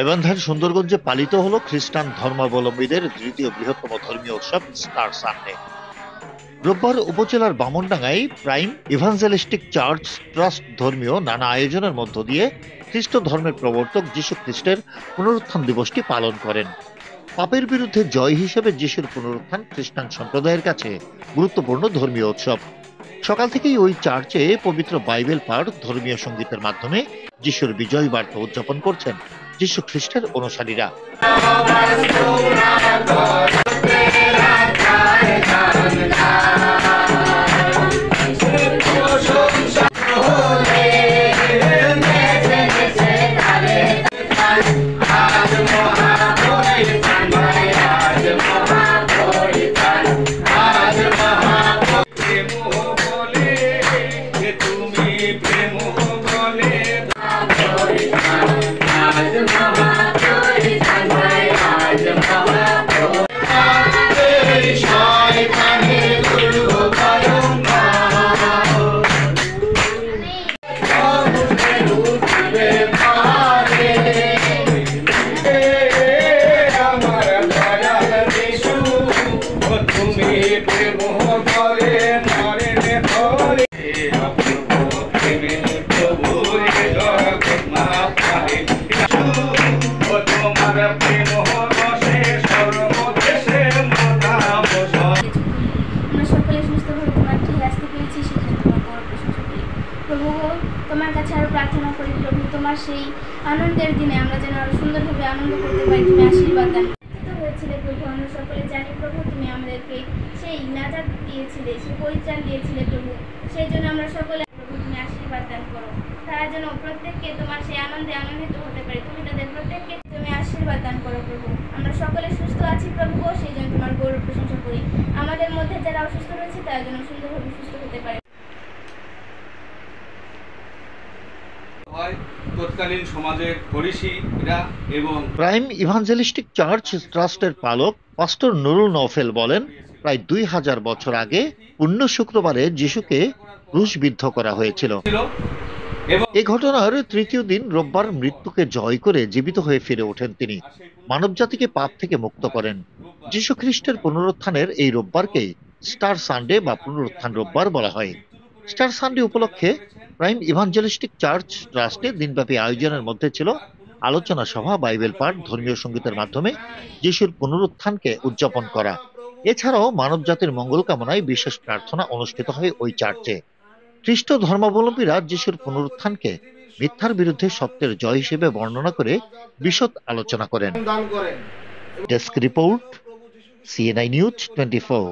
গাইবান্ধার সুন্দরগঞ্জে পালিত হলো খ্রিস্টান ধর্মাবলম্বীদের দ্বিতীয় বৃহত্তম ধর্মীয় উৎসব স্টার সানডে। রোববার উপজেলার বামনডাঙ্গায় প্রাইম ইভাঞ্জেলিস্টিক চার্চ ট্রাস্ট ধর্মীয় নানা আয়োজনের মধ্য দিয়ে খ্রিস্ট ধর্মের প্রবর্তক যীশু খ্রিস্টের পুনরুত্থান দিবসটি পালন করেন। পাপের বিরুদ্ধে জয় হিসেবে যীশুর পুনরুত্থান খ্রিস্টান সম্প্রদায়ের কাছে গুরুত্বপূর্ণ ধর্মীয় উৎসব। সকাল থেকেই ওই চার্চে পবিত্র বাইবেল পাঠ, ধর্মীয় সঙ্গীতের মাধ্যমে যীশুর বিজয় বার্তা উদযাপন করছেন যীশু খ্রিস্টের অনুসারীরা। প্রভু, তোমার কাছে আরো প্রার্থনা করি প্রভু, তোমার সেই আনন্দের দিনে আমরা যেন আরো সুন্দরভাবে আনন্দ করতে পারি। তুমি আশীর্বাদ দান হয়েছিলে প্রভু, আমরা সকলে জানি প্রভু তুমি আমাদেরকে সেই নাজাত দিয়েছিলে, সেই পরিত্রাণ দিয়েছিলে প্রভু। সেই জন্য আমরা সকলে প্রভু তুমি আশীর্বাদ দান করো, তারা যেন প্রত্যেককে তোমার সেই আনন্দে আনন্দিত হতে পারে। তুমি তাদের প্রত্যেককে তুমি আশীর্বাদ দান করো প্রভু। আমরা সকলে সুস্থ আছি প্রভু, সেই জন্য তোমার গৌরব প্রশংসা করি। আমাদের মধ্যে যারা অসুস্থ রয়েছে তারা যেন সুন্দরভাবে সুস্থ হতে পারে। তৎকালীন সমাজের ফরিসিরা এবং প্রাইম ইভাঞ্জেলিস্টিক চার্চ ট্রাস্টের পালক পাস্টর নুরুল নওফেল বলেন, প্রায় 2000 বছর আগে পুণ্য শুক্রবারে যিশুকে ক্রুশবিদ্ধ করা হয়েছিল। এই ঘটনার তৃতীয় দিন রোববার মৃত্যুকে জয় করে জীবিত হয়ে ফিরে ওঠেন তিনি, মানবজাতিকে পাপ থেকে মুক্ত করেন। যীশু খ্রিস্টের পুনরুত্থানের এই রোববারকে স্টার সানডে বা পুনরুত্থান রোববার বলা হয়। স্টার সানডে উপলক্ষে প্রাইম ইভাঞ্জেলিস্টিক চার্চ ট্রাস্টে দিনব্যাপী আয়োজনের মধ্যে ছিল আলোচনা সভা, বাইবেল পাঠ, ধর্মীয় সঙ্গীতের মাধ্যমে যিশুর পুনরুত্থানকে উদযাপন করা। এছাড়াও মানবজাতির মঙ্গল কামনায় বিশেষ প্রার্থনা অনুষ্ঠিত হয় ওই চার্চে। খ্রিস্ট ধর্মাবলম্বীরা যিশুর পুনরুত্থানকে মিথ্যার বিরুদ্ধে সত্যের জয় হিসেবে বর্ণনা করে বিশদ আলোচনা করেন। Desk report, CNI news 24।